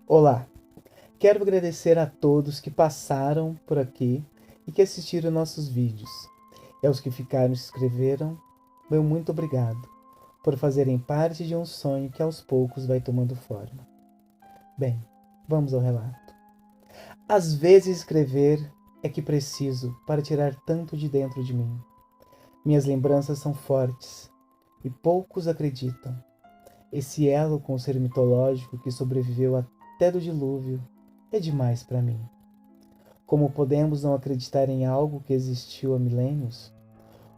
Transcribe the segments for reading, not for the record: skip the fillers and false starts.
Olá, quero agradecer a todos que passaram por aqui e que assistiram nossos vídeos. E aos que ficaram e se inscreveram, meu muito obrigado por fazerem parte de um sonho que aos poucos vai tomando forma. Bem, vamos ao relato. Às vezes escrever é que preciso para tirar tanto de dentro de mim. Minhas lembranças são fortes e poucos acreditam. Esse elo com o ser mitológico que sobreviveu até do dilúvio é demais para mim. Como podemos não acreditar em algo que existiu há milênios?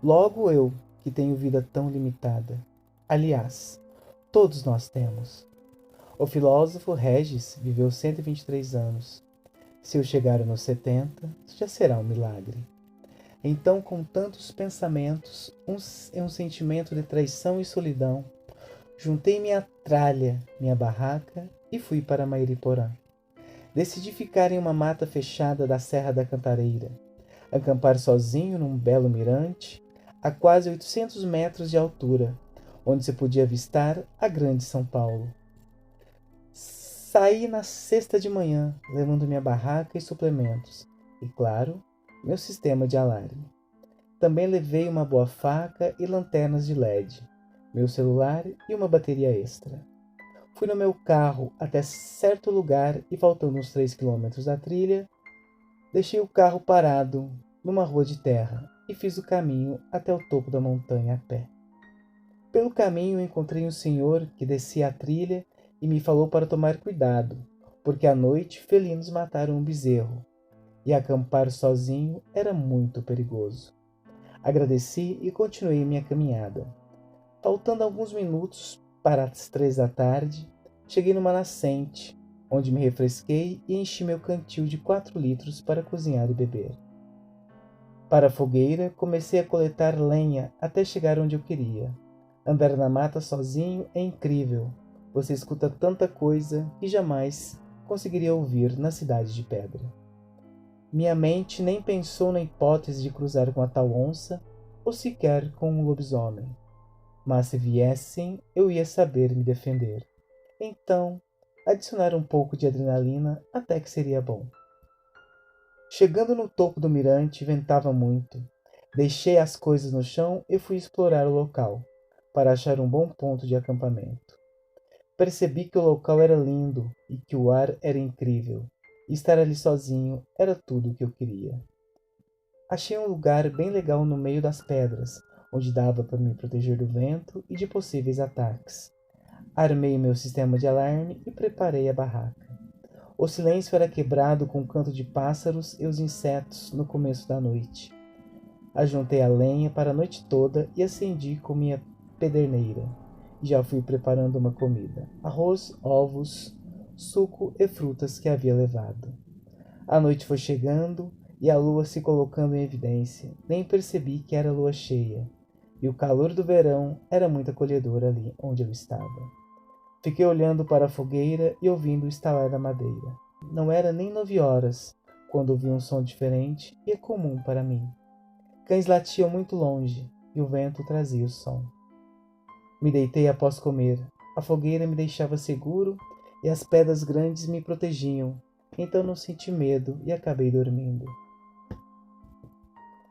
Logo eu, que tenho vida tão limitada. Aliás, todos nós temos. O filósofo Regis viveu 123 anos. Se eu chegar nos 70, já será um milagre. Então, com tantos pensamentos, um sentimento de traição e solidão, juntei minha tralha, minha barraca e fui para Mairiporã. Decidi ficar em uma mata fechada da Serra da Cantareira, acampar sozinho num belo mirante, a quase 800 metros de altura, onde se podia avistar a grande São Paulo. Saí na sexta de manhã, levando minha barraca e suplementos, e, claro, meu sistema de alarme. Também levei uma boa faca e lanternas de LED, meu celular e uma bateria extra. Fui no meu carro até certo lugar e, faltando uns 3 quilômetros da trilha, deixei o carro parado numa rua de terra e fiz o caminho até o topo da montanha a pé. Pelo caminho encontrei um senhor que descia a trilha e me falou para tomar cuidado, porque à noite felinos mataram um bezerro e acampar sozinho era muito perigoso. Agradeci e continuei minha caminhada. Faltando alguns minutos para as 3 da tarde, cheguei numa nascente, onde me refresquei e enchi meu cantil de 4 litros para cozinhar e beber. Para a fogueira, comecei a coletar lenha até chegar onde eu queria. Andar na mata sozinho é incrível. Você escuta tanta coisa que jamais conseguiria ouvir na cidade de pedra. Minha mente nem pensou na hipótese de cruzar com a tal onça ou sequer com um lobisomem. Mas se viessem, eu ia saber me defender. Então, adicionar um pouco de adrenalina até que seria bom. Chegando no topo do mirante, ventava muito. Deixei as coisas no chão e fui explorar o local, para achar um bom ponto de acampamento. Percebi que o local era lindo e que o ar era incrível. E estar ali sozinho era tudo o que eu queria. Achei um lugar bem legal no meio das pedras, onde dava para me proteger do vento e de possíveis ataques. Armei meu sistema de alarme e preparei a barraca. O silêncio era quebrado com o canto de pássaros e os insetos no começo da noite. Ajuntei a lenha para a noite toda e acendi com minha pederneira. Já fui preparando uma comida: arroz, ovos, suco e frutas que havia levado. A noite foi chegando e a lua se colocando em evidência. Nem percebi que era lua cheia, e o calor do verão era muito acolhedor ali onde eu estava. Fiquei olhando para a fogueira e ouvindo o estalar da madeira. Não era nem 9 horas quando ouvi um som diferente e é comum para mim. Cães latiam muito longe e o vento trazia o som. Me deitei após comer. A fogueira me deixava seguro e as pedras grandes me protegiam. Então não senti medo e acabei dormindo.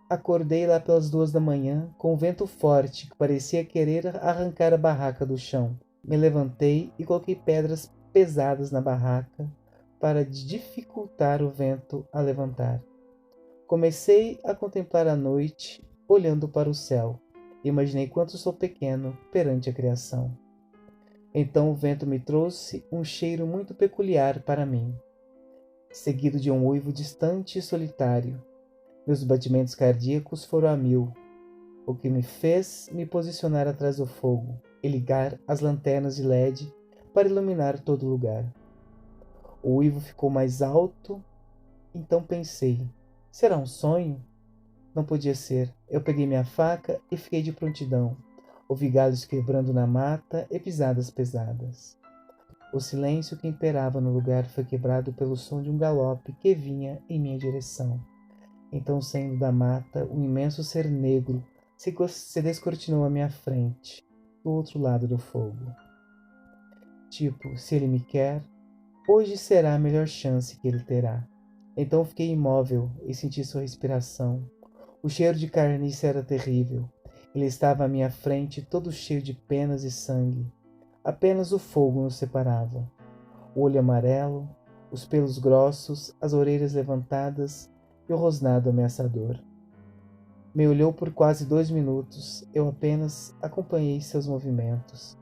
Acordei lá pelas 2 da manhã com um vento forte que parecia querer arrancar a barraca do chão. Me levantei e coloquei pedras pesadas na barraca para dificultar o vento a levantar. Comecei a contemplar a noite, olhando para o céu. Imaginei quanto sou pequeno perante a criação. Então o vento me trouxe um cheiro muito peculiar para mim, seguido de um uivo distante e solitário. Meus batimentos cardíacos foram a 1000, o que me fez me posicionar atrás do fogo e ligar as lanternas de LED para iluminar todo o lugar. O uivo ficou mais alto, então pensei: será um sonho? Não podia ser. Eu peguei minha faca e fiquei de prontidão. Ouvi galhos quebrando na mata e pisadas pesadas. O silêncio que imperava no lugar foi quebrado pelo som de um galope que vinha em minha direção. Então, saindo da mata, um imenso ser negro se descortinou à minha frente, do outro lado do fogo. Tipo, se ele me quer, Hoje será a melhor chance que ele terá. Então fiquei imóvel e senti sua respiração. O cheiro de carniça era terrível. Ele estava à minha frente, todo cheio de penas e sangue. Apenas o fogo nos separava. O olho amarelo, os pelos grossos, as orelhas levantadas e o rosnado ameaçador. Me olhou por quase 2 minutos. Eu apenas acompanhei seus movimentos.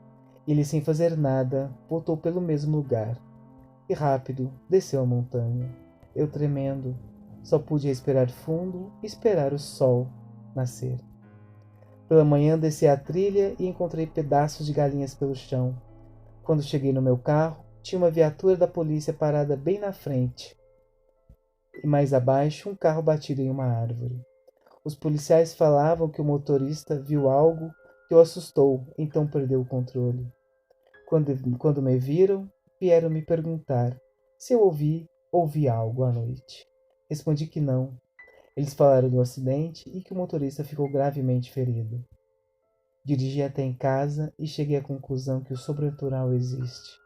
Ele, sem fazer nada, voltou pelo mesmo lugar e rápido desceu a montanha. Eu, tremendo, só pude respirar fundo e esperar o sol nascer. Pela manhã desci a trilha e encontrei pedaços de galinhas pelo chão. Quando cheguei no meu carro, tinha uma viatura da polícia parada bem na frente. E mais abaixo, um carro batido em uma árvore. Os policiais falavam que o motorista viu algo que o assustou, então perdeu o controle. Quando me viram, vieram me perguntar se eu ouvi algo à noite. Respondi que não. Eles falaram do acidente e que o motorista ficou gravemente ferido. Dirigi até em casa e cheguei à conclusão que o sobrenatural existe.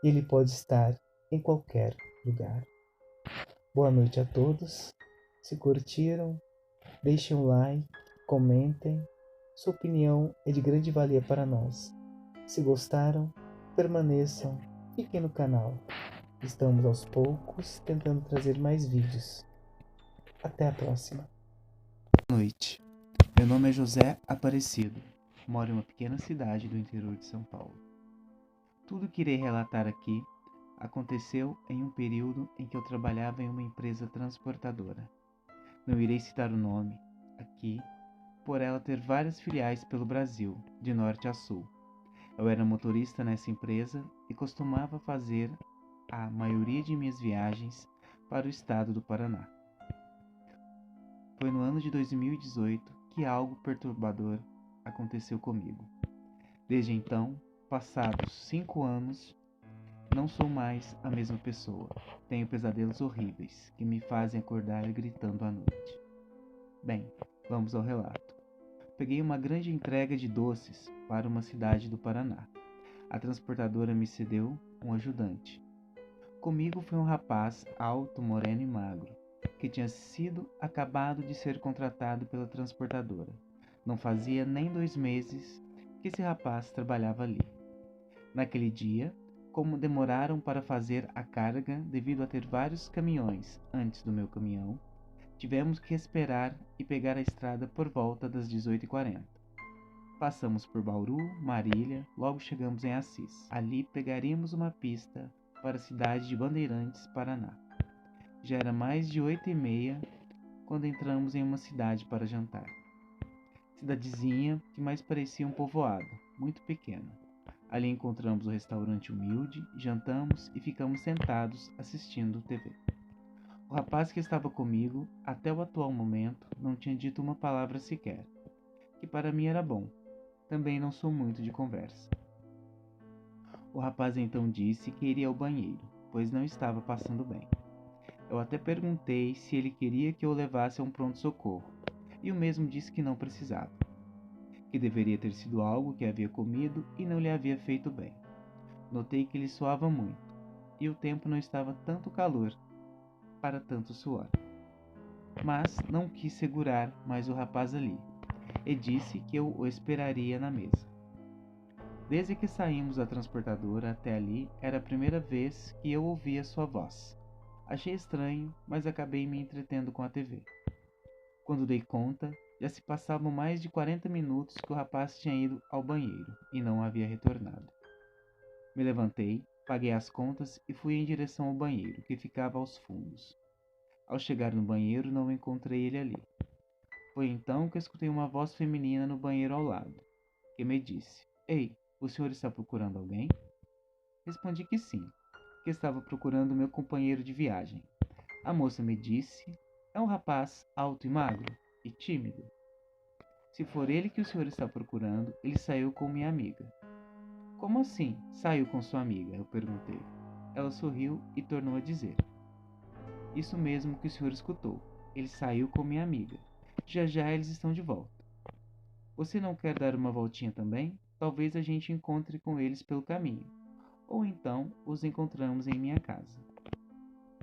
E ele pode estar em qualquer lugar. Boa noite a todos. Se curtiram, deixem um like, comentem. Sua opinião é de grande valia para nós. Se gostaram, permaneçam, fiquem no canal. Estamos aos poucos tentando trazer mais vídeos. Até a próxima. Boa noite. Meu nome é José Aparecido. Moro em uma pequena cidade do interior de São Paulo. Tudo que irei relatar aqui aconteceu em um período em que eu trabalhava em uma empresa transportadora. Não irei citar o nome aqui, por ela ter várias filiais pelo Brasil, de norte a sul. Eu era motorista nessa empresa e costumava fazer a maioria de minhas viagens para o estado do Paraná. Foi no ano de 2018 que algo perturbador aconteceu comigo. Desde então, passados 5 anos, não sou mais a mesma pessoa. Tenho pesadelos horríveis que me fazem acordar gritando à noite. Bem, vamos ao relato. Peguei uma grande entrega de doces para uma cidade do Paraná. A transportadora me cedeu um ajudante. Comigo foi um rapaz alto, moreno e magro, que tinha sido acabado de ser contratado pela transportadora. Não fazia nem 2 meses que esse rapaz trabalhava ali. Naquele dia, como demoraram para fazer a carga devido a ter vários caminhões antes do meu caminhão, tivemos que esperar e pegar a estrada por volta das 18h40. Passamos por Bauru, Marília, logo chegamos em Assis. Ali pegaríamos uma pista para a cidade de Bandeirantes, Paraná. Já era mais de 8h30 quando entramos em uma cidade para jantar. Cidadezinha que mais parecia um povoado, muito pequeno. Ali encontramos um restaurante humilde, jantamos e ficamos sentados assistindo TV. O rapaz que estava comigo, até o atual momento, não tinha dito uma palavra sequer, que para mim era bom. Também não sou muito de conversa. O rapaz então disse que iria ao banheiro, pois não estava passando bem. Eu até perguntei se ele queria que eu o levasse a um pronto-socorro, e o mesmo disse que não precisava, que deveria ter sido algo que havia comido e não lhe havia feito bem. Notei que ele suava muito, e o tempo não estava tanto calor para tanto suor. Mas não quis segurar mais o rapaz ali, e disse que eu o esperaria na mesa. Desde que saímos da transportadora até ali, era a primeira vez que eu ouvia sua voz. Achei estranho, mas acabei me entretendo com a TV. Quando dei conta, já se passavam mais de 40 minutos que o rapaz tinha ido ao banheiro e não havia retornado. Me levantei, paguei as contas e fui em direção ao banheiro, que ficava aos fundos. Ao chegar no banheiro, não encontrei ele ali. Foi então que escutei uma voz feminina no banheiro ao lado, que me disse: "Ei, o senhor está procurando alguém?" Respondi que sim, que estava procurando meu companheiro de viagem. A moça me disse: "É um rapaz alto e magro e tímido. Se for ele que o senhor está procurando, ele saiu com minha amiga." "Como assim, saiu com sua amiga?" eu perguntei. Ela sorriu e tornou a dizer: "Isso mesmo que o senhor escutou. Ele saiu com minha amiga. Já já eles estão de volta. Você não quer dar uma voltinha também? Talvez a gente encontre com eles pelo caminho. ou então os encontramos em minha casa.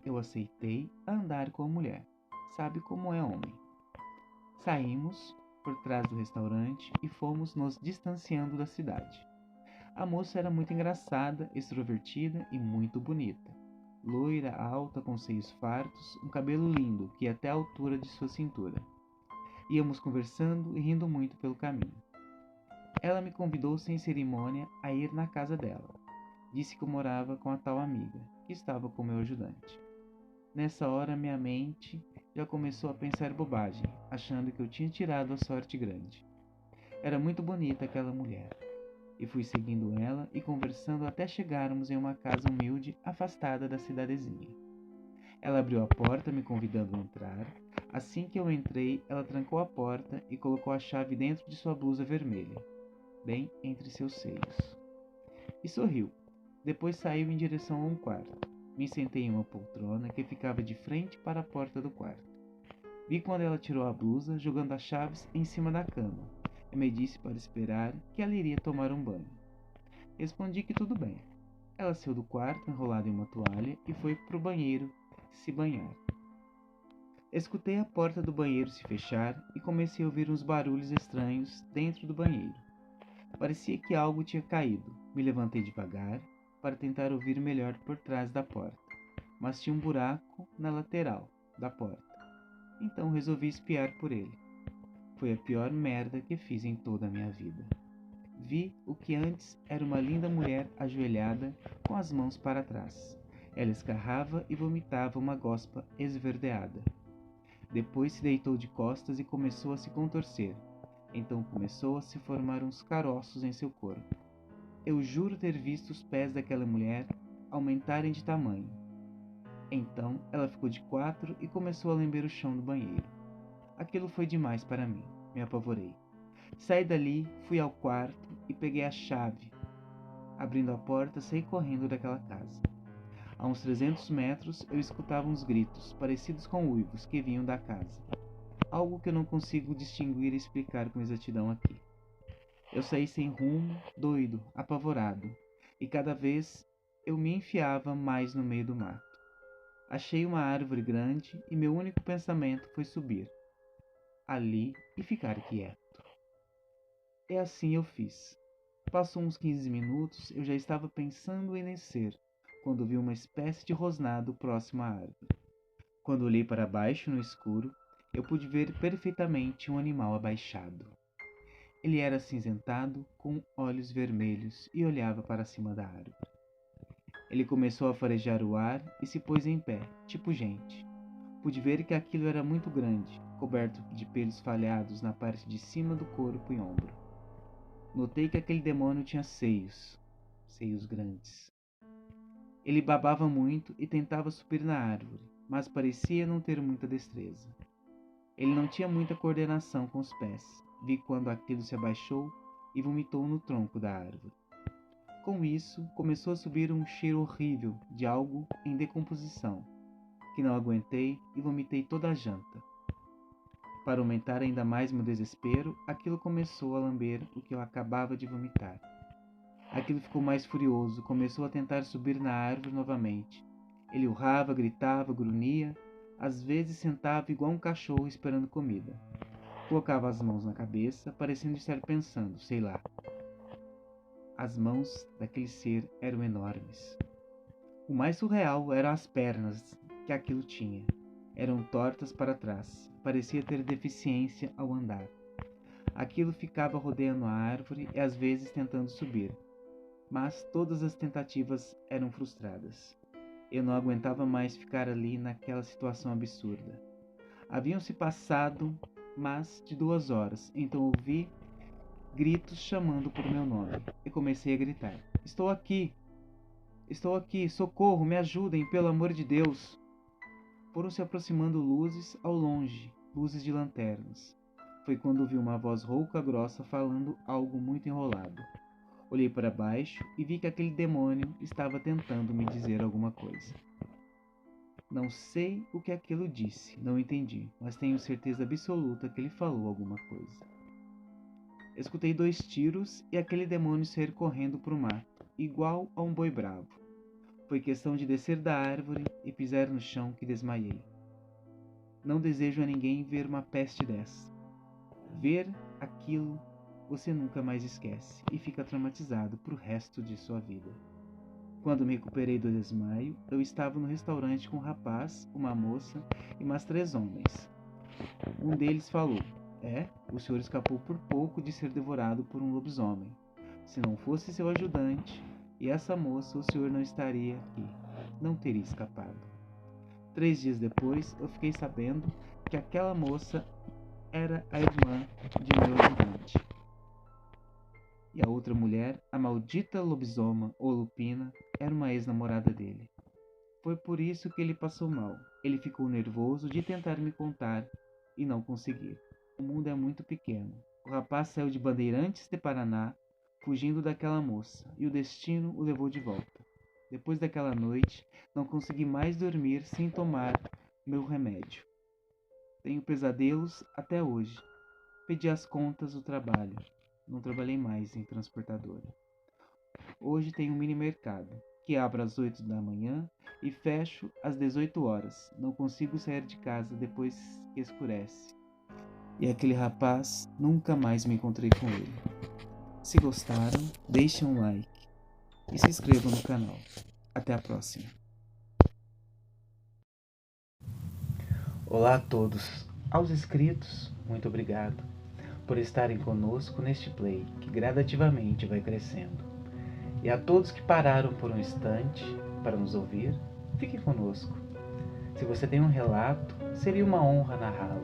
Eu aceitei andar com a mulher. Sabe como é homem. Saímos por trás do restaurante e fomos nos distanciando da cidade. A moça era muito engraçada, extrovertida e muito bonita. Loira, alta, com seios fartos, um cabelo lindo que ia até a altura de sua cintura. Íamos conversando e rindo muito pelo caminho. Ela me convidou sem cerimônia a ir na casa dela. Disse que eu morava com a tal amiga, que estava com meu ajudante. Nessa hora minha mente já começou a pensar bobagem, achando que eu tinha tirado a sorte grande. Era muito bonita aquela mulher, e fui seguindo ela e conversando até chegarmos em uma casa humilde afastada da cidadezinha. Ela abriu a porta me convidando a entrar. Assim que eu entrei, ela trancou a porta e colocou a chave dentro de sua blusa vermelha, bem entre seus seios. E sorriu. Depois saiu em direção a um quarto. Me sentei em uma poltrona que ficava de frente para a porta do quarto. Vi quando ela tirou a blusa, jogando as chaves em cima da cama, e me disse para esperar que ela iria tomar um banho. Respondi que tudo bem. Ela saiu do quarto enrolada em uma toalha e foi para o banheiro se banhar. Escutei a porta do banheiro se fechar e comecei a ouvir uns barulhos estranhos dentro do banheiro. Parecia que algo tinha caído. Me levantei devagar para tentar ouvir melhor por trás da porta, mas tinha um buraco na lateral da porta. Então resolvi espiar por ele. Foi a pior merda que fiz em toda a minha vida. Vi o que antes era uma linda mulher ajoelhada com as mãos para trás. Ela escarrava e vomitava uma gospa esverdeada. Depois se deitou de costas e começou a se contorcer. Então começou a se formar uns caroços em seu corpo. Eu juro ter visto os pés daquela mulher aumentarem de tamanho. Então ela ficou de quatro e começou a lamber o chão do banheiro. Aquilo foi demais para mim. Me apavorei. Saí dali, fui ao quarto e peguei a chave. Abrindo a porta, saí correndo daquela casa. A uns 300 metros eu escutava uns gritos, parecidos com uivos, que vinham da casa. Algo que eu não consigo distinguir e explicar com exatidão aqui. Eu saí sem rumo, doido, apavorado, e cada vez eu me enfiava mais no meio do mato. Achei uma árvore grande e meu único pensamento foi subir ali e ficar quieto. E assim eu fiz. Passou uns 15 minutos, eu já estava pensando em descer, quando vi uma espécie de rosnado próximo à árvore. Quando olhei para baixo no escuro, eu pude ver perfeitamente um animal abaixado. Ele era acinzentado, com olhos vermelhos e olhava para cima da árvore. Ele começou a farejar o ar e se pôs em pé, tipo gente. Pude ver que aquilo era muito grande, coberto de pelos falhados na parte de cima do corpo e ombro. Notei que aquele demônio tinha seios grandes. Ele babava muito e tentava subir na árvore, mas parecia não ter muita destreza. Ele não tinha muita coordenação com os pés. Vi quando aquilo se abaixou e vomitou no tronco da árvore. Com isso, começou a subir um cheiro horrível de algo em decomposição, que não aguentei e vomitei toda a janta. Para aumentar ainda mais meu desespero, aquilo começou a lamber o que eu acabava de vomitar. Aquilo ficou mais furioso, começou a tentar subir na árvore novamente. Ele urrava, gritava, grunhia, às vezes sentava igual um cachorro esperando comida. Colocava as mãos na cabeça, parecendo estar pensando, sei lá. As mãos daquele ser eram enormes. O mais surreal eram as pernas que aquilo tinha. Eram tortas para trás. Parecia ter deficiência ao andar. Aquilo ficava rodeando a árvore e às vezes tentando subir. Mas todas as tentativas eram frustradas. Eu não aguentava mais ficar ali naquela situação absurda. Haviam se passado mais de 2 horas, então ouvi gritos chamando por meu nome. E comecei a gritar. Estou aqui! Estou aqui! Socorro! Me ajudem, pelo amor de Deus! Foram se aproximando luzes ao longe, luzes de lanternas. Foi quando ouvi uma voz rouca grossa falando algo muito enrolado. Olhei para baixo e vi que aquele demônio estava tentando me dizer alguma coisa. Não sei o que aquilo disse, não entendi, mas tenho certeza absoluta que ele falou alguma coisa. Escutei 2 tiros e aquele demônio sair correndo para o mato. igual a um boi bravo. Foi questão de descer da árvore e pisar no chão que desmaiei. Não desejo a ninguém ver uma peste dessa. Ver aquilo você nunca mais esquece e fica traumatizado pro resto de sua vida. Quando me recuperei do desmaio, eu estava no restaurante com um rapaz, uma moça e mais 3 homens. Um deles falou: o senhor escapou por pouco de ser devorado por um lobisomem. Se não fosse seu ajudante e essa moça, o senhor não estaria aqui. Não teria escapado. 3 dias depois, eu fiquei sabendo que aquela moça era a irmã de meu ajudante. E a outra mulher, a maldita lobisoma ou lupina, era uma ex-namorada dele. Foi por isso que ele passou mal. Ele ficou nervoso de tentar me contar e não conseguir. O mundo é muito pequeno. O rapaz saiu de Bandeirantes de Paraná, fugindo daquela moça, e o destino o levou de volta. Depois daquela noite, não consegui mais dormir sem tomar meu remédio. Tenho pesadelos até hoje. Pedi as contas do trabalho. Não trabalhei mais em transportadora. Hoje tenho um mini mercado, que abro às 8 da manhã e fecho às 18 horas. Não consigo sair de casa depois que escurece. E aquele rapaz, nunca mais me encontrei com ele. Se gostaram, deixem um like e se inscrevam no canal. Até a próxima. Olá a todos. Aos inscritos, muito obrigado por estarem conosco neste play, que gradativamente vai crescendo. E a todos que pararam por um instante para nos ouvir, fiquem conosco. Se você tem um relato, seria uma honra narrá-lo.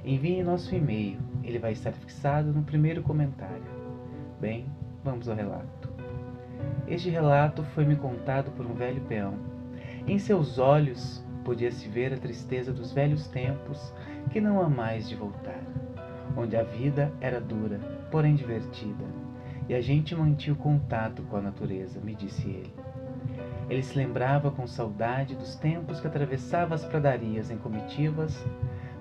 Envie nosso e-mail, ele vai estar fixado no primeiro comentário. Bem, vamos ao relato. Este relato foi me contado por um velho peão. Em seus olhos podia-se ver a tristeza dos velhos tempos que não há mais de voltar, onde a vida era dura, porém divertida, e a gente mantinha o contato com a natureza, me disse ele. Ele se lembrava com saudade dos tempos que atravessava as pradarias em comitivas,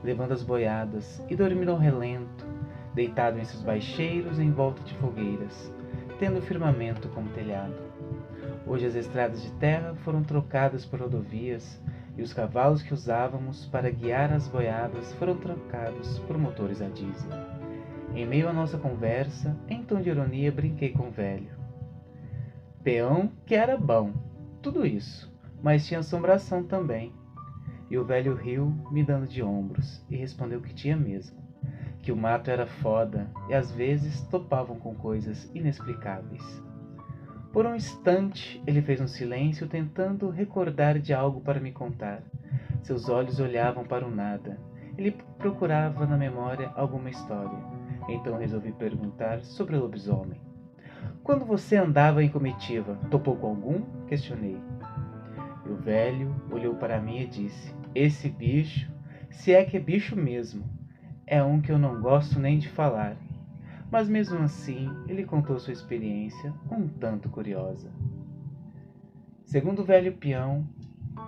levando as boiadas, e dormia ao relento, deitado em seus baixeiros em volta de fogueiras, tendo o firmamento como telhado. Hoje as estradas de terra foram trocadas por rodovias, e os cavalos que usávamos para guiar as boiadas foram trocados por motores a diesel. Em meio à nossa conversa, em tom de ironia, brinquei com o velho. Peão que era bom, tudo isso, mas tinha assombração também. E o velho riu, me dando de ombros, e respondeu que tinha mesmo, que o mato era foda e às vezes topavam com coisas inexplicáveis. Por um instante, ele fez um silêncio tentando recordar de algo para me contar. Seus olhos olhavam para o nada. Ele procurava na memória alguma história. Então resolvi perguntar sobre o lobisomem. Quando você andava em comitiva, topou com algum? Questionei. E o velho olhou para mim e disse: Esse bicho, se é que é bicho mesmo, é um que eu não gosto nem de falar. Mas mesmo assim, ele contou sua experiência um tanto curiosa. Segundo o velho peão,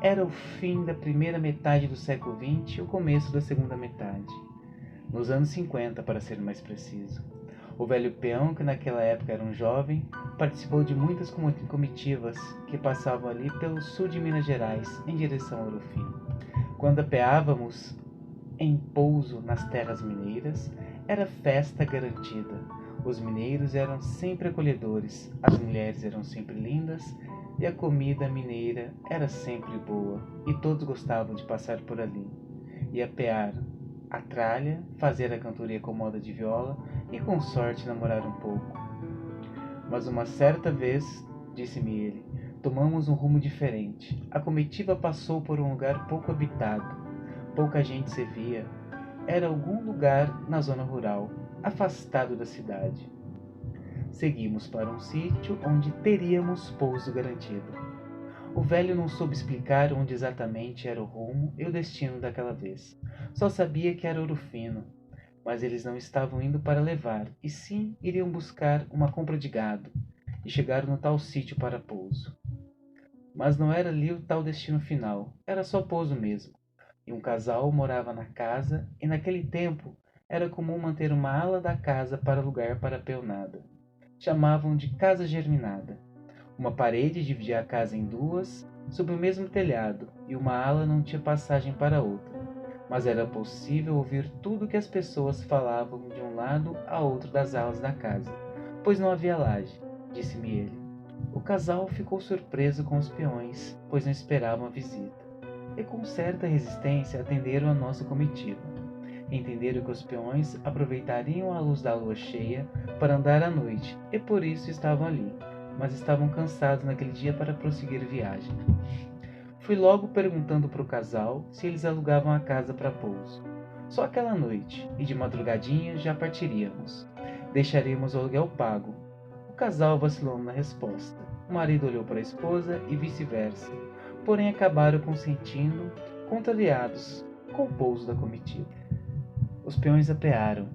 era o fim da primeira metade do século XX e o começo da segunda metade. Nos anos 50, para ser mais preciso. O velho peão, que naquela época era um jovem, participou de muitas comitivas que passavam ali pelo sul de Minas Gerais, em direção ao Ouro Fino. Quando apeávamos em pouso nas terras mineiras, era festa garantida. Os mineiros eram sempre acolhedores, as mulheres eram sempre lindas e a comida mineira era sempre boa, e todos gostavam de passar por ali e apear a tralha, fazer a cantoria com moda de viola e com sorte namorar um pouco. Mas uma certa vez, disse-me ele, tomamos um rumo diferente. A comitiva passou por um lugar pouco habitado. Pouca gente se via. Era algum lugar na zona rural, afastado da cidade. Seguimos para um sítio onde teríamos pouso garantido. O velho não soube explicar onde exatamente era o rumo e o destino daquela vez. Só sabia que era Ouro Fino, mas eles não estavam indo para levar, e sim iriam buscar uma compra de gado, e chegaram no tal sítio para pouso. Mas não era ali o tal destino final, era só pouso mesmo. E um casal morava na casa, e naquele tempo era comum manter uma ala da casa para alugar para a peonada. Chamavam de Casa Germinada. Uma parede dividia a casa em duas, sob o mesmo telhado, e uma ala não tinha passagem para outra. Mas era possível ouvir tudo o que as pessoas falavam de um lado a outro das alas da casa, pois não havia laje, disse-me ele. O casal ficou surpreso com os peões, pois não esperavam a visita, e com certa resistência atenderam a nossa comitiva. Entenderam que os peões aproveitariam a luz da lua cheia para andar à noite, e por isso estavam ali, mas estavam cansados naquele dia para prosseguir viagem. Fui logo perguntando para o casal se eles alugavam a casa para pouso. Só aquela noite, e de madrugadinha já partiríamos. Deixaríamos o aluguel pago. O casal vacilou na resposta. O marido olhou para a esposa e vice-versa, porém acabaram consentindo, contrariados com o pouso da comitiva. Os peões apearam.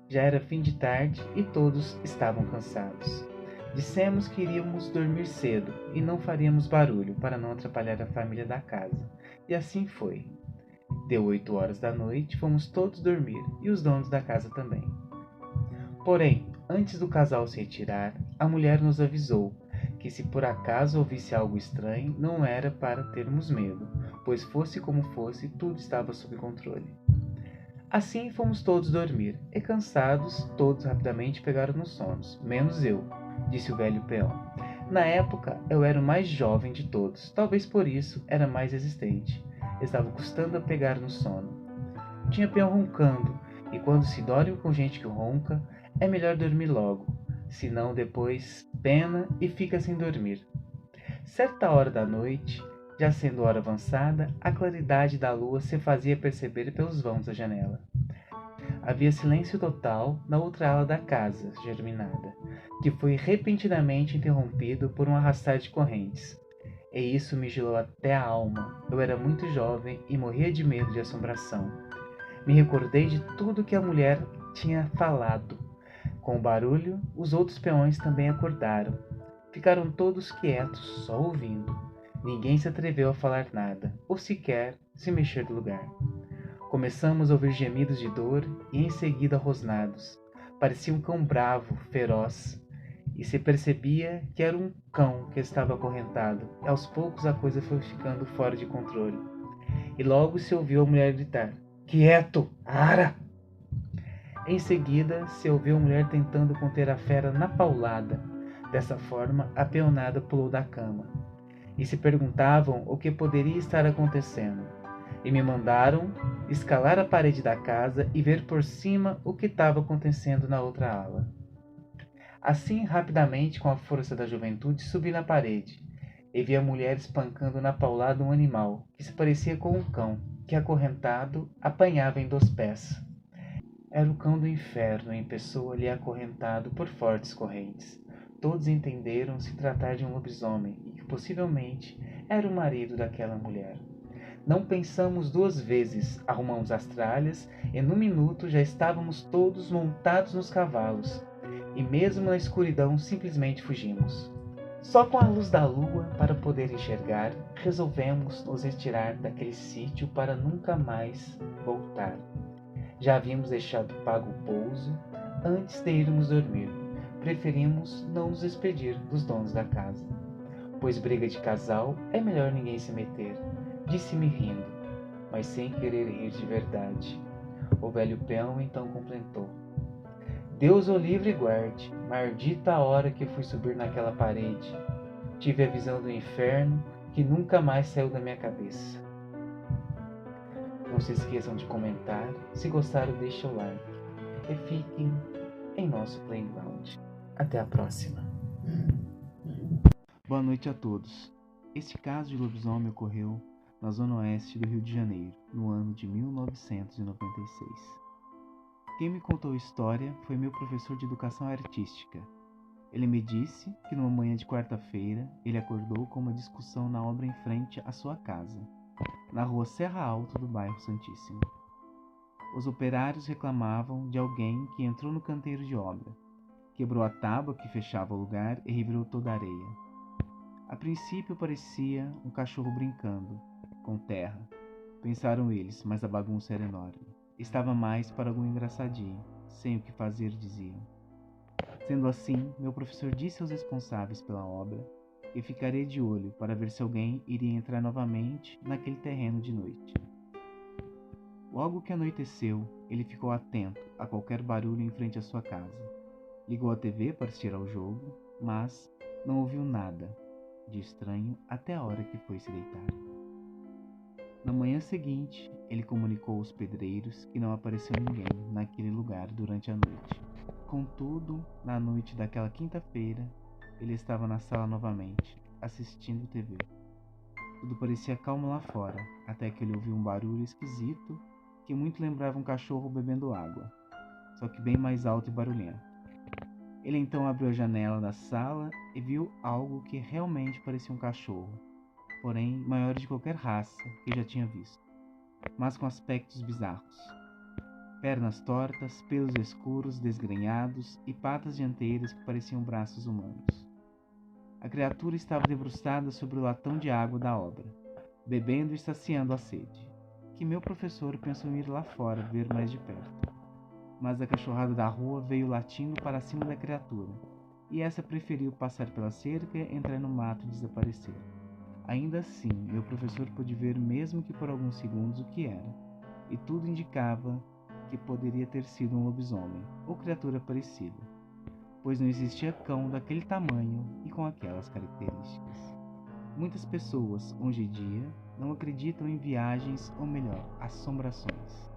Já era fim de tarde e todos estavam cansados. Dissemos que iríamos dormir cedo e não faríamos barulho para não atrapalhar a família da casa. E assim foi. Deu 8 horas da noite, fomos todos dormir e os donos da casa também. Porém, antes do casal se retirar, a mulher nos avisou que se por acaso ouvisse algo estranho, não era para termos medo, pois fosse como fosse, tudo estava sob controle. Assim fomos todos dormir, e cansados, todos rapidamente pegaram no sono, menos eu, disse o velho peão. Na época, eu era o mais jovem de todos, talvez por isso era mais resistente. Estava custando a pegar no sono. Tinha peão roncando, e quando se dorme com gente que ronca, é melhor dormir logo, senão depois pena e fica sem dormir. Certa hora da noite, já sendo hora avançada, a claridade da lua se fazia perceber pelos vãos da janela. Havia silêncio total na outra ala da casa, germinada, que foi repentinamente interrompido por um arrastar de correntes. E isso me gelou até a alma. Eu era muito jovem e morria de medo de assombração. Me recordei de tudo que a mulher tinha falado. Com o barulho, os outros peões também acordaram. Ficaram todos quietos, só ouvindo. Ninguém se atreveu a falar nada, ou sequer se mexer do lugar. Começamos a ouvir gemidos de dor e em seguida rosnados. Parecia um cão bravo, feroz, e se percebia que era um cão que estava acorrentado. E aos poucos a coisa foi ficando fora de controle. E logo se ouviu a mulher gritar: "Quieto! Ara!" Em seguida se ouviu a mulher tentando conter a fera na paulada. Dessa forma, a peonada pulou da cama. E se perguntavam o que poderia estar acontecendo. E me mandaram escalar a parede da casa e ver por cima o que estava acontecendo na outra ala. Assim, rapidamente, com a força da juventude, subi na parede e vi a mulher espancando na paulada um animal que se parecia com um cão, que acorrentado apanhava em 2 pés. Era o cão do inferno em pessoa ali acorrentado por fortes correntes. Todos entenderam se tratar de um lobisomem e que possivelmente era o marido daquela mulher. Não pensamos 2 vezes, arrumamos as tralhas e num minuto já estávamos todos montados nos cavalos. E mesmo na escuridão simplesmente fugimos. Só com a luz da lua para poder enxergar, resolvemos nos retirar daquele sítio para nunca mais voltar. Já havíamos deixado pago o pouso antes de irmos dormir. Preferimos não nos despedir dos donos da casa, pois briga de casal é melhor ninguém se meter, disse-me rindo, mas sem querer rir de verdade. O velho peão então completou: Deus o livre e guarde, maldita a hora que fui subir naquela parede. Tive a visão do inferno que nunca mais saiu da minha cabeça. Não se esqueçam de comentar, se gostaram deixe o like e fiquem em nosso playground. Até a próxima. Boa noite a todos. Este caso de lobisomem ocorreu na zona oeste do Rio de Janeiro, no ano de 1996. Quem me contou a história foi meu professor de educação artística. Ele me disse que numa manhã de quarta-feira ele acordou com uma discussão na obra em frente à sua casa, na rua Serra Alta do bairro Santíssimo. Os operários reclamavam de alguém que entrou no canteiro de obra, quebrou a tábua que fechava o lugar e revirou toda a areia. A princípio parecia um cachorro brincando com terra, pensaram eles, mas a bagunça era enorme. Estava mais para algum engraçadinho, sem o que fazer, diziam. Sendo assim, meu professor disse aos responsáveis pela obra e ficaria de olho para ver se alguém iria entrar novamente naquele terreno de noite. Logo que anoiteceu, ele ficou atento a qualquer barulho em frente à sua casa. Ligou a TV para assistir ao jogo, mas não ouviu nada de estranho até a hora que foi se deitar. Na manhã seguinte, ele comunicou aos pedreiros que não apareceu ninguém naquele lugar durante a noite. Contudo, na noite daquela quinta-feira, ele estava na sala novamente, assistindo TV. Tudo parecia calmo lá fora, até que ele ouviu um barulho esquisito que muito lembrava um cachorro bebendo água, só que bem mais alto e barulhento. Ele então abriu a janela da sala e viu algo que realmente parecia um cachorro, porém maior de qualquer raça que já tinha visto, mas com aspectos bizarros. Pernas tortas, pelos escuros, desgrenhados e patas dianteiras que pareciam braços humanos. A criatura estava debruçada sobre o latão de água da obra, bebendo e saciando a sede, que meu professor pensou em ir lá fora ver mais de perto. Mas a cachorrada da rua veio latindo para cima da criatura, e essa preferiu passar pela cerca, entrar no mato e desaparecer. Ainda assim, meu professor pôde ver, mesmo que por alguns segundos, o que era, e tudo indicava que poderia ter sido um lobisomem ou criatura parecida, pois não existia cão daquele tamanho e com aquelas características. Muitas pessoas, hoje em dia, não acreditam em viagens, ou melhor, assombrações.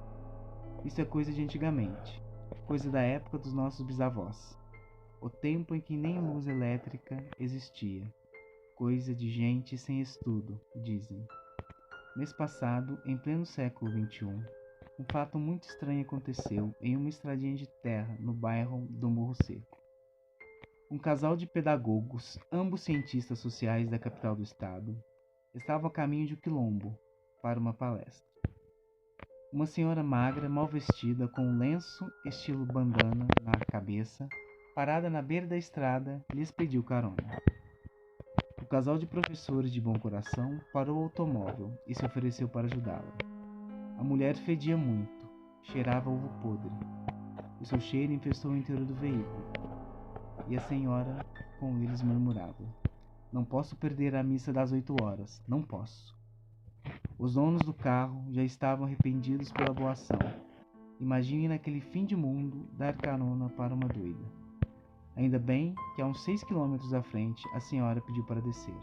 Isso é coisa de antigamente, coisa da época dos nossos bisavós, o tempo em que nem luz elétrica existia, coisa de gente sem estudo, dizem. Mês passado, em pleno século XXI, um fato muito estranho aconteceu em uma estradinha de terra no bairro do Morro Seco. Um casal de pedagogos, ambos cientistas sociais da capital do estado, estava a caminho de Quilombo para uma palestra. Uma senhora magra, mal vestida, com um lenço estilo bandana na cabeça, parada na beira da estrada, lhes pediu carona. O casal de professores de bom coração parou o automóvel e se ofereceu para ajudá-la. A mulher fedia muito, cheirava ovo podre. O seu cheiro infestou o interior do veículo. E a senhora com eles murmurava: "Não posso perder a missa das 8 horas, não posso." Os donos do carro já estavam arrependidos pela boa ação. Imagine naquele fim de mundo dar carona para uma doida. Ainda bem que a uns 6 quilômetros à frente a senhora pediu para descer.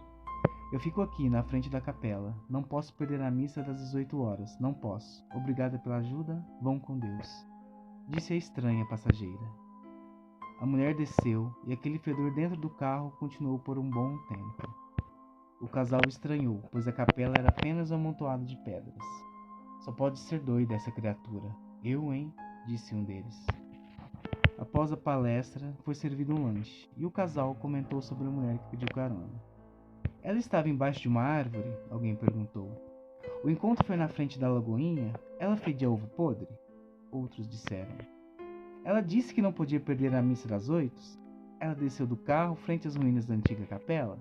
"Eu fico aqui na frente da capela. Não posso perder a missa das 18 horas, não posso. Obrigada pela ajuda, vão com Deus", disse a estranha passageira. A mulher desceu e aquele fedor dentro do carro continuou por um bom tempo. O casal estranhou, pois a capela era apenas um amontoado de pedras. "Só pode ser doida essa criatura. Eu, hein?", disse um deles. Após a palestra, foi servido um lanche, e o casal comentou sobre a mulher que pediu carona. "Ela estava embaixo de uma árvore?", alguém perguntou. "O encontro foi na frente da lagoinha? Ela fedia ovo podre?", outros disseram. "Ela disse que não podia perder a missa das 8? Ela desceu do carro frente às ruínas da antiga capela?".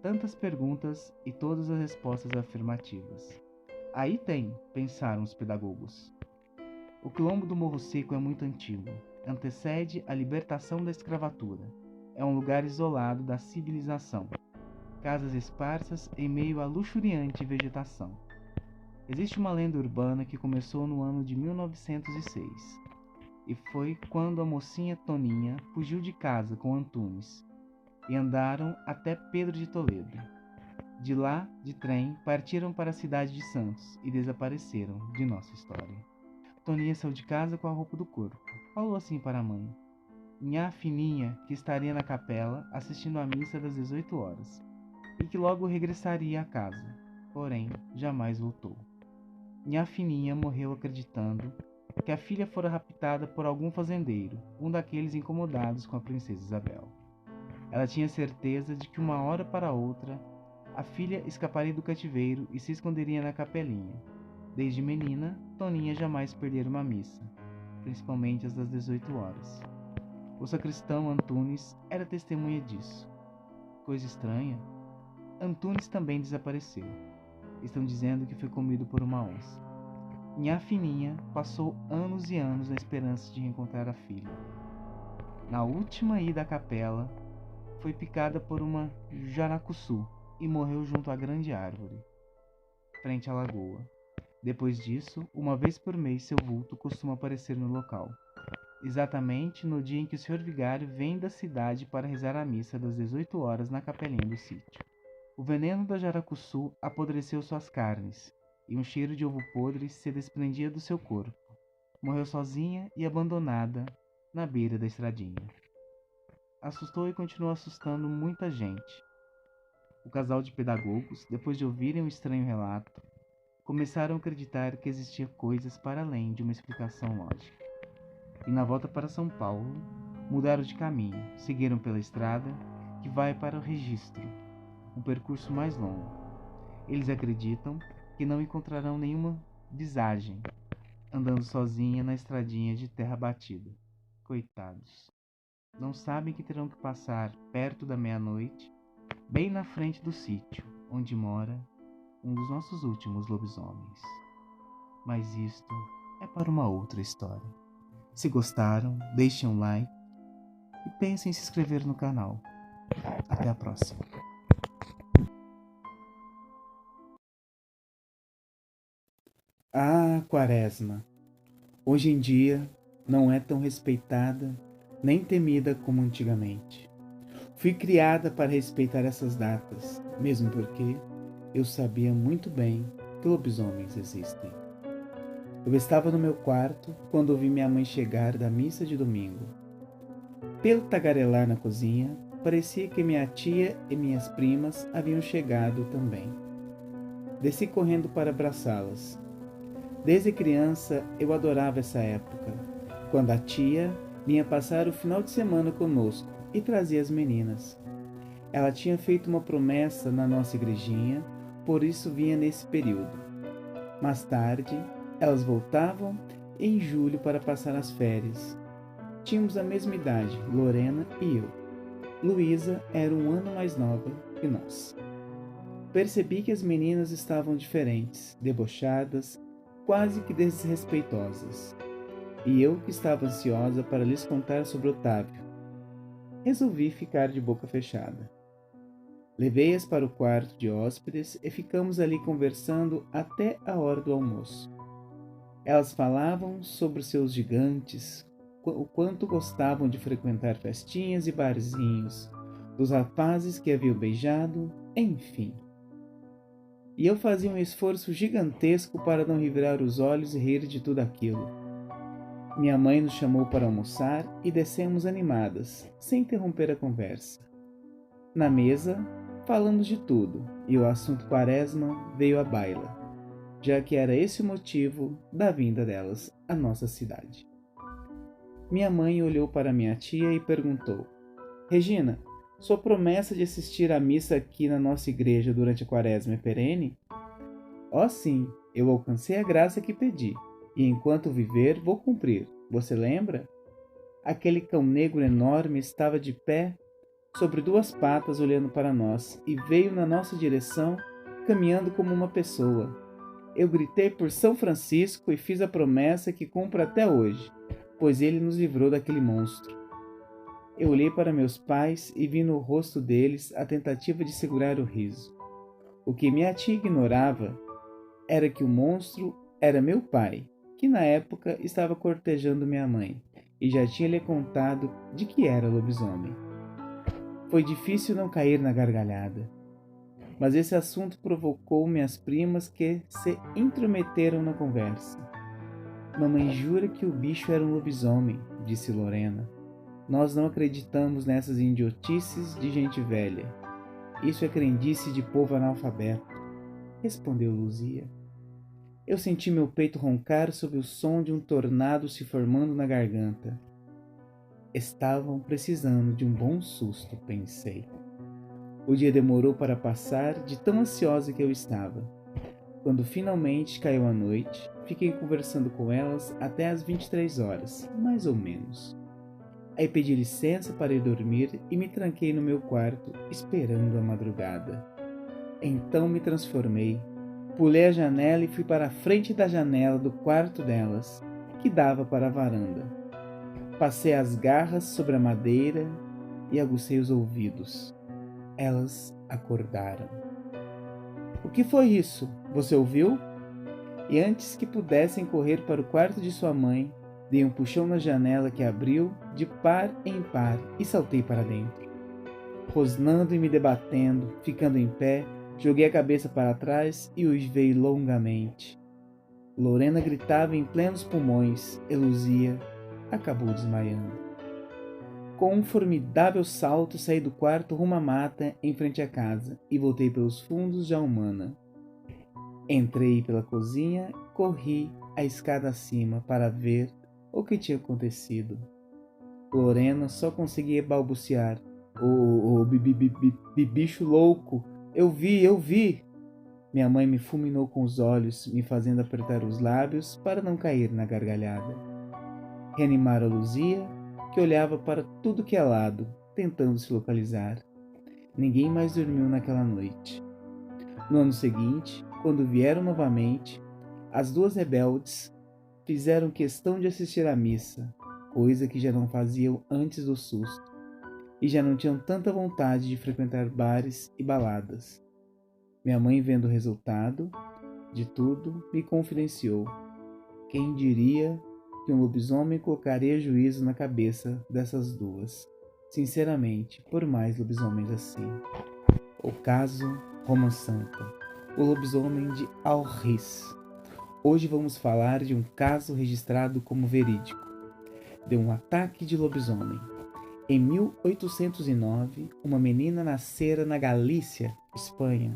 Tantas perguntas e todas as respostas afirmativas. "Aí tem", pensaram os pedagogos. O quilombo do Morro Seco é muito antigo. Antecede a libertação da escravatura. É um lugar isolado da civilização. Casas esparsas em meio à luxuriante vegetação. Existe uma lenda urbana que começou no ano de 1906. E foi quando a mocinha Toninha fugiu de casa com Antunes e andaram até Pedro de Toledo. De lá, de trem, partiram para a cidade de Santos e desapareceram de nossa história. Toninha saiu de casa com a roupa do corpo. Falou assim para a mãe: "Nhá Fininha, que estaria na capela assistindo à missa das 18 horas e que logo regressaria à casa, porém jamais voltou." Nhá Fininha morreu acreditando que a filha fora raptada por algum fazendeiro, um daqueles incomodados com a princesa Isabel. Ela tinha certeza de que uma hora para outra a filha escaparia do cativeiro e se esconderia na capelinha. Desde menina, Toninha jamais perdera uma missa, principalmente as das 18 horas. O sacristão Antunes era testemunha disso. Coisa estranha, Antunes também desapareceu. Estão dizendo que foi comido por uma onça. Nhá Fininha passou anos e anos na esperança de reencontrar a filha. Na última ida à capela, foi picada por uma jaracuçu e morreu junto à grande árvore, frente à lagoa. Depois disso, uma vez por mês seu vulto costuma aparecer no local, exatamente no dia em que o senhor vigário vem da cidade para rezar a missa das 18 horas na capelinha do sítio. O veneno da jaracuçu apodreceu suas carnes, e um cheiro de ovo podre se desprendia do seu corpo. Morreu sozinha e abandonada na beira da estradinha. Assustou e continuou assustando muita gente. O casal de pedagogos, depois de ouvirem o estranho relato, começaram a acreditar que existia coisas para além de uma explicação lógica. E na volta para São Paulo, mudaram de caminho, seguiram pela estrada que vai para o Registro, um percurso mais longo. Eles acreditam que não encontrarão nenhuma visagem, andando sozinha na estradinha de terra batida. Coitados. Não sabem que terão que passar perto da meia-noite, bem na frente do sítio, onde mora um dos nossos últimos lobisomens. Mas isto é para uma outra história. Se gostaram, deixem um like e pensem em se inscrever no canal. Até a próxima. Ah, Quaresma, hoje em dia não é tão respeitada nem temida como antigamente. Fui criada para respeitar essas datas, mesmo porque eu sabia muito bem que lobisomens existem. Eu estava no meu quarto quando ouvi minha mãe chegar da missa de domingo. Pelo tagarelar na cozinha, parecia que minha tia e minhas primas haviam chegado também. Desci correndo para abraçá-las. Desde criança eu adorava essa época, quando a tia vinha passar o final de semana conosco e trazia as meninas. Ela tinha feito uma promessa na nossa igrejinha, por isso vinha nesse período. Mais tarde, elas voltavam em julho para passar as férias. Tínhamos a mesma idade, Lorena e eu. Luísa era um ano mais nova que nós. Percebi que as meninas estavam diferentes, debochadas, quase que desrespeitosas. E eu que estava ansiosa para lhes contar sobre Otávio. Resolvi ficar de boca fechada. Levei-as para o quarto de hóspedes e ficamos ali conversando até a hora do almoço. Elas falavam sobre seus gigantes, o quanto gostavam de frequentar festinhas e barzinhos, dos rapazes que haviam beijado, enfim. E eu fazia um esforço gigantesco para não revirar os olhos e rir de tudo aquilo. Minha mãe nos chamou para almoçar e descemos animadas, sem interromper a conversa. Na mesa, falamos de tudo, e o assunto Quaresma veio à baila, já que era esse o motivo da vinda delas à nossa cidade. Minha mãe olhou para minha tia e perguntou: Regina, sua promessa de assistir à missa aqui na nossa igreja durante a Quaresma é perene? Oh sim, eu alcancei a graça que pedi, e enquanto viver vou cumprir. Você lembra? Aquele cão negro enorme estava de pé sobre duas patas olhando para nós e veio na nossa direção caminhando como uma pessoa. Eu gritei por São Francisco e fiz a promessa que cumpro até hoje, pois ele nos livrou daquele monstro. Eu olhei para meus pais e vi no rosto deles a tentativa de segurar o riso. O que minha tia ignorava era que o monstro era meu pai, que na época estava cortejando minha mãe e já tinha lhe contado de que era lobisomem. Foi difícil não cair na gargalhada, mas esse assunto provocou minhas primas que se intrometeram na conversa. Mamãe jura que o bicho era um lobisomem, disse Lorena. Nós não acreditamos nessas idiotices de gente velha. Isso é crendice de povo analfabeto, respondeu Luzia. Eu senti meu peito roncar sob o som de um tornado se formando na garganta. Estavam precisando de um bom susto, pensei. O dia demorou para passar de tão ansiosa que eu estava. Quando finalmente caiu a noite, fiquei conversando com elas até às 23 horas, mais ou menos. Aí pedi licença para ir dormir e me tranquei no meu quarto, esperando a madrugada. Então me transformei, pulei a janela e fui para a frente da janela do quarto delas, que dava para a varanda. Passei as garras sobre a madeira e agucei os ouvidos. Elas acordaram. O que foi isso? Você ouviu? E antes que pudessem correr para o quarto de sua mãe, dei um puxão na janela que abriu de par em par e saltei para dentro. Rosnando e me debatendo, ficando em pé, joguei a cabeça para trás e uivei longamente. Lorena gritava em plenos pulmões e Luzia acabou desmaiando. Com um formidável salto, saí do quarto rumo à mata em frente à casa e voltei pelos fundos de Almana. Entrei pela cozinha e corri a escada acima para ver o que tinha acontecido. Lorena só conseguia balbuciar. Bicho louco! Eu vi! Minha mãe me fulminou com os olhos, me fazendo apertar os lábios para não cair na gargalhada. Reanimara Luzia, que olhava para tudo que é lado, tentando se localizar. Ninguém mais dormiu naquela noite. No ano seguinte, quando vieram novamente, as duas rebeldes fizeram questão de assistir à missa, coisa que já não faziam antes do susto, e já não tinham tanta vontade de frequentar bares e baladas. Minha mãe, vendo o resultado de tudo, me confidenciou. Quem diria que um lobisomem colocaria juízo na cabeça dessas duas? Sinceramente, por mais lobisomens assim. O caso Roma Santa. O lobisomem de Alris. Hoje vamos falar de um caso registrado como verídico. De um ataque de lobisomem. Em 1809, uma menina nascera na Galícia, Espanha.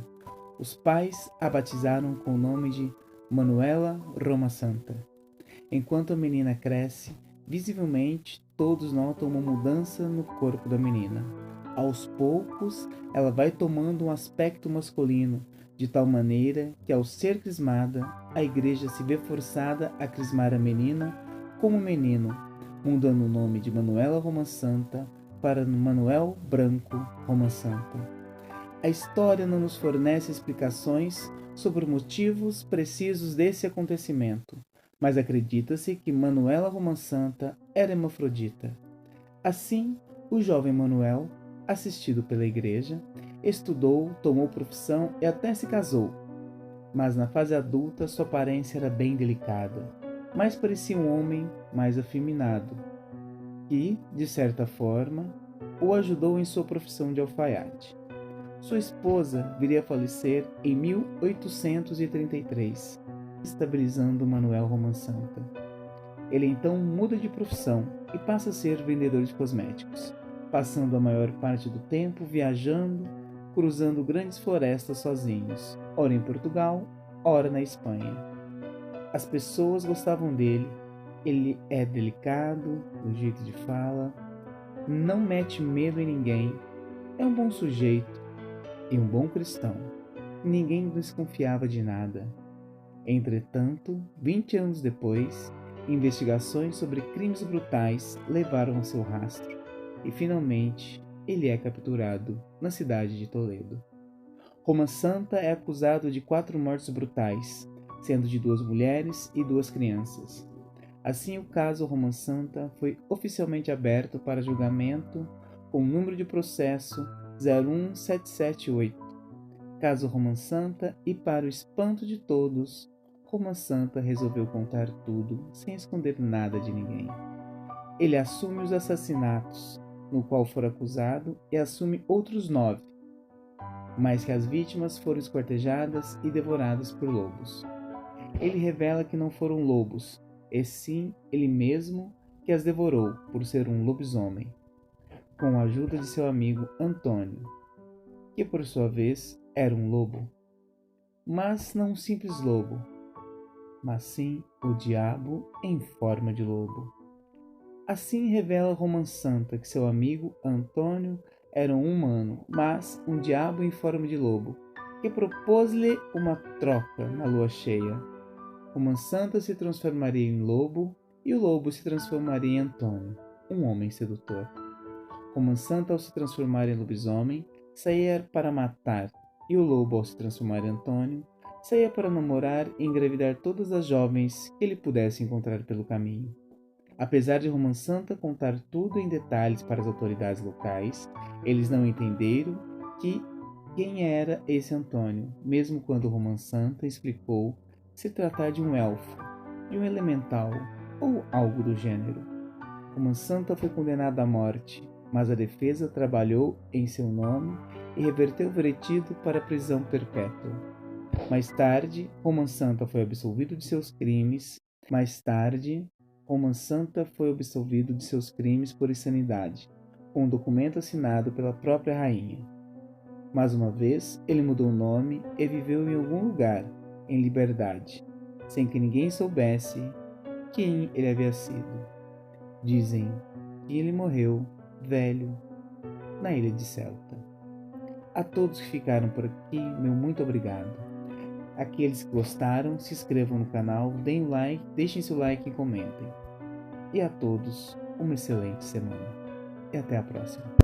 Os pais a batizaram com o nome de Manuela Roma Santa. Enquanto a menina cresce, visivelmente todos notam uma mudança no corpo da menina. Aos poucos, ela vai tomando um aspecto masculino, de tal maneira que, ao ser crismada, a igreja se vê forçada a crismar a menina como menino, mudando o nome de Manuela Roma Santa para Manuel Branco Roma Santa. A história não nos fornece explicações sobre os motivos precisos desse acontecimento, mas acredita-se que Manuela Roma Santa era hermafrodita. Assim, o jovem Manuel, assistido pela igreja, estudou, tomou profissão e até se casou. Mas na fase adulta sua aparência era bem delicada, mas parecia um homem mais afeminado, que, de certa forma, o ajudou em sua profissão de alfaiate. Sua esposa viria a falecer em 1833, estabilizando Manuel Roma Santa. Ele então muda de profissão e passa a ser vendedor de cosméticos, passando a maior parte do tempo viajando, cruzando grandes florestas sozinhos, ora em Portugal, ora na Espanha. As pessoas gostavam dele, ele é delicado, no jeito de fala, não mete medo em ninguém, é um bom sujeito e um bom cristão. Ninguém desconfiava de nada. Entretanto, 20 anos depois, investigações sobre crimes brutais levaram ao seu rastro e, finalmente, ele é capturado na cidade de Toledo. Roma Santa é acusado de 4 mortes brutais, sendo de 2 mulheres e 2 crianças. Assim, o caso Roma Santa foi oficialmente aberto para julgamento com o número de processo 01778. Caso Roma Santa, e para o espanto de todos, Roma Santa resolveu contar tudo sem esconder nada de ninguém. Ele assume os assassinatos, no qual for acusado, e assume outros 9, mas que as vítimas foram esquartejadas e devoradas por lobos. Ele revela que não foram lobos, e sim ele mesmo que as devorou por ser um lobisomem, com a ajuda de seu amigo Antônio, que por sua vez era um lobo, mas não um simples lobo, mas sim o diabo em forma de lobo. Assim revela Roma Santa que seu amigo Antônio era um humano, mas um diabo em forma de lobo, que propôs-lhe uma troca na lua cheia. Roma Santa se transformaria em lobo e o lobo se transformaria em Antônio, um homem sedutor. Roma Santa, ao se transformar em lobisomem, saía para matar, e o lobo, ao se transformar em Antônio, saía para namorar e engravidar todas as jovens que ele pudesse encontrar pelo caminho. Apesar de Romã Santa contar tudo em detalhes para as autoridades locais, eles não entenderam quem era esse Antônio, mesmo quando Romã Santa explicou se tratar de um elfo, de um elemental ou algo do gênero. Romã Santa foi condenado à morte, mas a defesa trabalhou em seu nome e reverteu o veredito para prisão perpétua. Mais tarde, Romã Santa foi absolvido de seus crimes. Por insanidade, com um documento assinado pela própria rainha. Mais uma vez, ele mudou o nome e viveu em algum lugar, em liberdade, sem que ninguém soubesse quem ele havia sido. Dizem que ele morreu velho na ilha de Celta. A todos que ficaram por aqui, meu muito obrigado. Aqueles que gostaram, se inscrevam no canal, deem um like, deixem seu like e comentem. E a todos, uma excelente semana. E até a próxima.